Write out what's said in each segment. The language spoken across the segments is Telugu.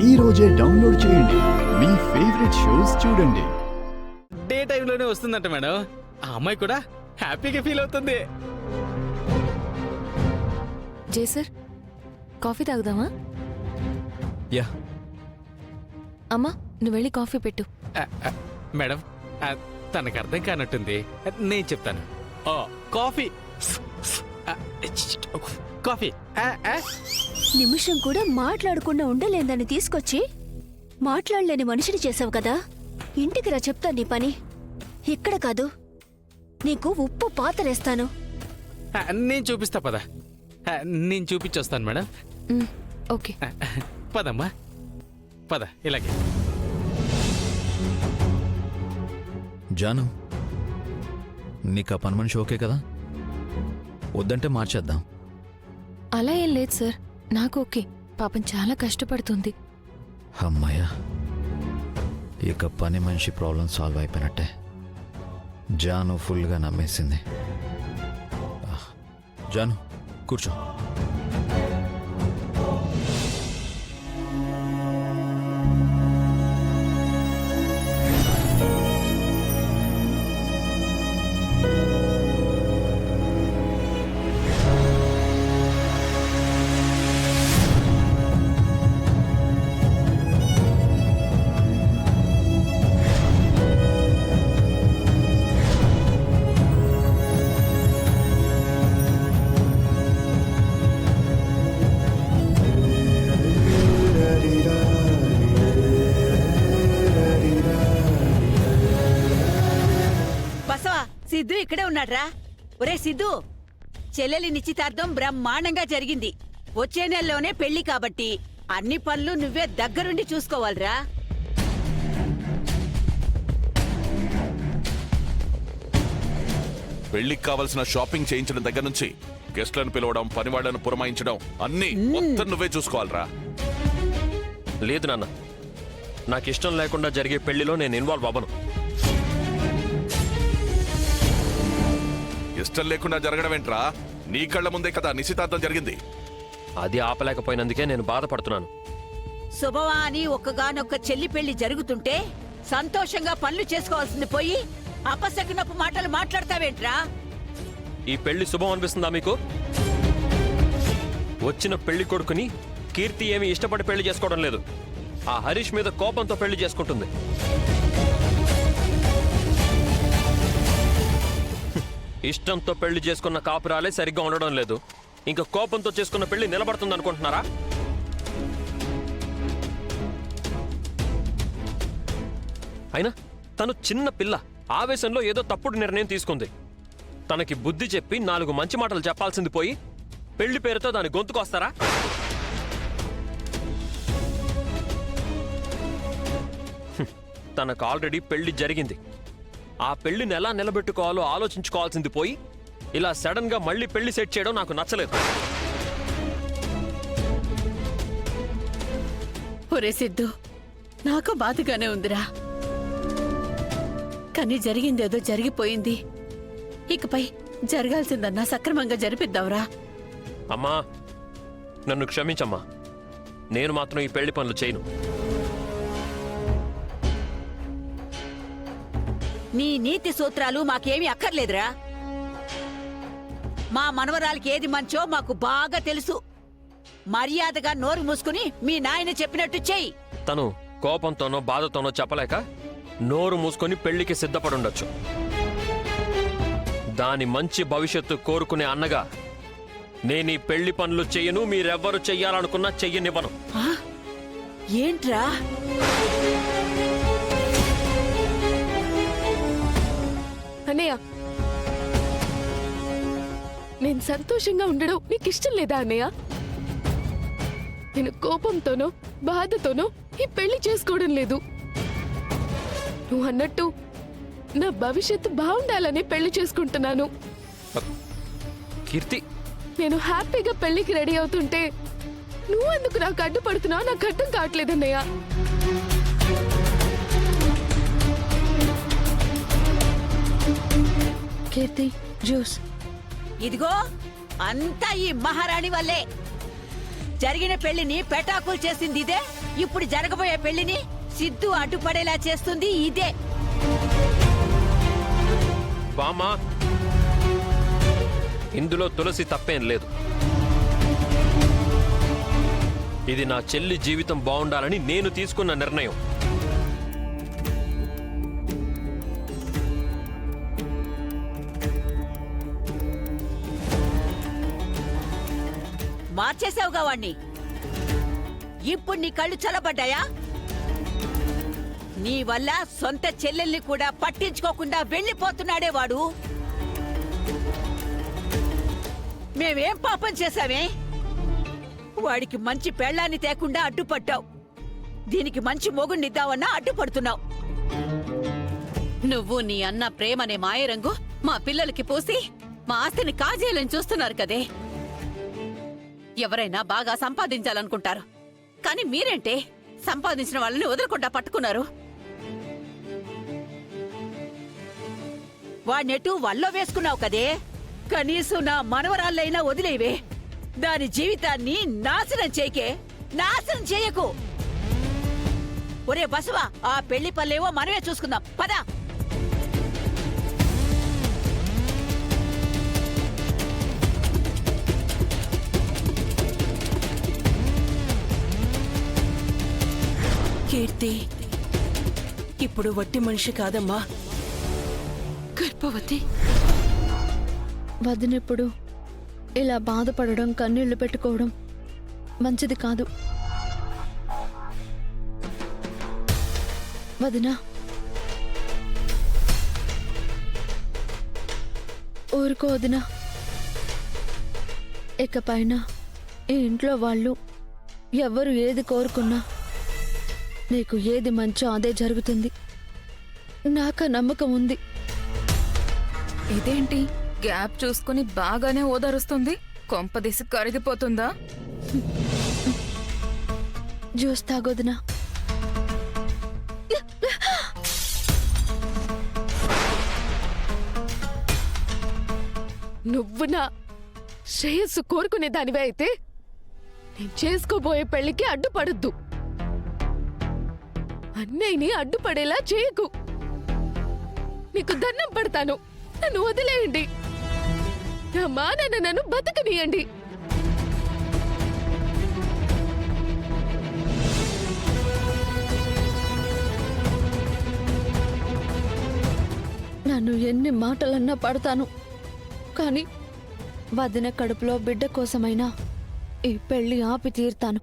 ఈ రోజే డౌన్లోడ్ చేయండి. మీ ఫేవరెట్ షోస్ చూడండి. డే టైంలోనే వస్తుందంట మేడం. ఆ అమ్మాయి కూడా హ్యాపీగా ఫీల్ అవుతుంది. జై సార్, కాఫీ తాగుదామా? యా. అమ్మా, నువ్వు వెళ్ళి కాఫీ పెట్టు. మేడం, తనకు అర్థం కానట్టుంది. నేను చెప్తాను. Coffee coffee. నిమిషం కూడా మాట్లాడకుండా ఉండలేదని తీసుకొచ్చి మాట్లాడలేని మనిషిని చేసావు కదా. ఇంటికి రా, చెప్తాను నీ పని. ఇక్కడ కాదు, నీకు ఉప్పు పాతరేస్తాను. నేను చూపిస్తా పద. నేను చూపించొస్తాను మేడం. ఓకే, పదమ్మా పద. ఇలాగే. జాను, నీకు ఆ పని మనిషి ఓకే కదా? వద్దంటే మార్చేద్దాం. అలా ఏం లేదు సార్, నాకు ఓకే. పాపం చాలా కష్టపడుతుంది. అమ్మాయ్యా, ఇక పని మనిషి ప్రాబ్లం సాల్వ్ అయిపోయినట్టే. జాను ఫుల్గా నమ్మేసింది. జాను, కూర్చో. సిద్ధు ఇక్కడే ఉన్నాడ్రా. ఒరే సిద్ధు, చెల్లెలి నిశ్చితార్థం బ్రహ్మాండంగా జరిగింది. వచ్చే నెలలోనే పెళ్లి కాబట్టి అన్ని పనులు నువ్వే దగ్గరుండి చూసుకోవాలిరా. పెళ్లికి కావలసిన షాపింగ్ చేయించడం దగ్గర నుంచి గెస్ట్లను పిలవడం, పనివాళ్లను పురమాయించడం అన్ని మొత్తం నువ్వే చూసుకోవాలిరా. లేదు నాన్న, నాకు ఇష్టం లేకుండా జరిగే పెళ్లిలో నేను ఇన్వాల్వ్ అవ్వను. ఇష్టం లేకుండా జరగడం ఏంట్రా? నీ కళ్ళ ముందే కదా నిశ్చితార్థం జరిగింది. అది ఆపలేకపోయినందుకే నేను బాధపడుతున్నాను. శుభవా అని ఒక్కగానొక్క చెల్లి పెళ్లి జరుగుతుంటే సంతోషంగా పనులు చేసుకోవాల్సింది పోయి అపశకునపు మాటలు మాట్లాడతావేంట్రా? ఈ పెళ్లి శుభం అనిపిస్తుందా మీకు? వచ్చిన పెళ్లి కొడుకుని కీర్తి ఏమి ఇష్టపడి పెళ్లి చేసుకోవడం లేదు. ఆ హరీష్ మీద కోపంతో పెళ్లి చేసుకుంటుంది. ఇష్టంతో పెళ్లి చేసుకున్న కాపురాలే సరిగ్గా ఉండడం లేదు. ఇంకా కోపంతో చేసుకున్న పెళ్లి నిలబడుతుంది అనుకుంటున్నారా? అయినా తను చిన్న పిల్ల, ఆవేశంలో ఏదో తప్పుడు నిర్ణయం తీసుకుంది. తనకి బుద్ధి చెప్పి 4 మంచి మాటలు చెప్పాల్సింది పోయి పెళ్లి పేరుతో దాని గొంతుకొస్తారా? తనకు ఆల్రెడీ పెళ్లి జరిగింది. ఆ పెళ్లిని ఎలా నిలబెట్టుకోవాలో ఆలోచించుకోవాల్సింది పోయి ఇలా సడన్ గా మళ్ళీ పెళ్లి సెట్ చేయడం నాకు నచ్చలేదు. ఒరే సిద్ధు, నాకు బాధగానే ఉందిరా. కానీ జరిగిందేదో జరిగిపోయింది. ఇకపై జరగాల్సిందన్నా సక్రమంగా జరిపిద్దాంరా. అమ్మా, నన్ను క్షమించమ్మా. నేను మాత్రం ఈ పెళ్లి పనులు చేయను. నీ నీతి సూత్రాలు మాకేమీ అక్కర్లేదురా. మా మనవరాలకి ఏది మంచో మాకు బాగా తెలుసు. మర్యాదగా నోరు మూసుకుని మీ నాయన చెప్పినట్టు చెయ్యి. తను కోపంతోనో బాధతోనో చెప్పలేక నోరు మూసుకొని పెళ్లికి సిద్ధపడుండొచ్చు. దాని మంచి భవిష్యత్తు కోరుకునే అన్నగా నేను ఈ పెళ్లి పనులు చెయ్యను. మీరెవ్వరు చెయ్యాలనుకున్నా చెయ్యనివ్వను. ఏంట్రా? అన్నయ్య, నేను సంతోషంగా ఉండడం నీకు ఇష్టం లేదా అన్నయ్య? నేను కోపంతోనో బాధతోనో ఈ పెళ్లి చేసుకోవడం లేదు. నువ్వు అన్నట్టు నా భవిష్యత్తు బాగుండాలని పెళ్లి చేసుకుంటున్నాను. కీర్తి, నేను హ్యాపీగా పెళ్లికి రెడీ అవుతుంటే నువ్వెందుకు నాకు అడ్డుపడుతున్నావు? నాకు అర్థం కావట్లేదన్నయ్య. కీర్తి, జ్యూస్. ఇదిగో, అంతా ఈ మహారాణి వల్లే. జరిగిన పెళ్లిని పెటాకులు చేసింది ఇదే. ఇప్పుడు జరగబోయే పెళ్లిని సిద్ధు అడ్డుపడేలా చేస్తుంది ఇదే. బామ్మా, ఇందులో తులసి తప్పేం లేదు. ఇది నా చెల్లి జీవితం బాగుండాలని నేను తీసుకున్న నిర్ణయం. మార్చేసావుగా వాణ్ణి. ఇప్పుడు నీ కళ్ళు చల్లబడ్డాయా? నీ వల్ల సొంత చెల్లెల్ని కూడా పట్టించుకోకుండా వెళ్ళిపోతున్నాడే వాడు. మేమేం పాపం చేశామే? వాడికి మంచి పెళ్ళాన్ని తేకుండా అడ్డుపట్టావు. దీనికి మంచి మొగుణ్ణిద్దామన్నా అడ్డుపడుతున్నావు. నువ్వు నీ అన్న ప్రేమనే మాయరంగు మా పిల్లలకి పూసి మా ఆస్తిని కాజేయాలని చూస్తున్నారు కదే. ఎవరైనా బాగా సంపాదించాలనుకుంటారు, కానీ మీరేంటే సంపాదించిన వాళ్ళని వదలకుండా పట్టుకున్నారు. వాణ్ణెటు వల్లో వేసుకున్నావు కదే. కనీసం నా మనవరాళ్ళైనా వదిలేవే. దాని జీవితాన్ని నాశనం చేయకే. నాశనం చేయకు. ఒరే బసవా, ఆ పెళ్లి పల్లేవో మనమే చూసుకుందాం పద. కీర్తి ఇప్పుడు వట్టి మనిషి కాదమ్మా, గర్భవతి. వదినెప్పుడు ఇలా బాధపడడం, కన్నీళ్లు పెట్టుకోవడం మంచిది కాదు. వదినా, ఊరుకో వదినా. ఇకపైన ఈ ఇంట్లో వాళ్ళు ఎవరు ఏది కోరుకున్నా నీకు ఏది మంచో అదే జరుగుతుంది. నాక నమ్మకం ఉంది. ఇదేంటి గ్యాప్ చూసుకుని బాగానే ఓదారుస్తుంది, కొంపదీసి కరిగిపోతుందా? జ్యూస్ తాగొదినా. నువ్వు నా శ్రేయస్సు కోరుకునే దానివే అయితే నేను చేసుకోబోయే పెళ్లికి అడ్డుపడద్దు. అన్నయ్యని అడ్డుపడేలా చేయకు. నీకు దండం పడతాను. నన్ను వదిలేయండి. నా మానన్న నన్ను బతకనీయండి. నన్ను ఎన్ని మాటలన్నా పడతాను, కానీ వదిన కడుపులో బిడ్డ కోసమైనా ఈ పెళ్లి ఆపి తీరుతాను.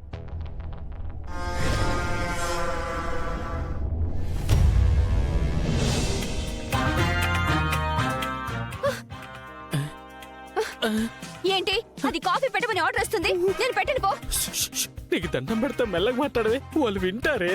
ఏంటి అది కాఫీ పెట్టమని ఆర్డర్ వస్తుంది, నేను పెట్టను పో. నీకు దండం పెడతా మెల్లగా మాట్లాడవే, వాళ్ళు వింటారే.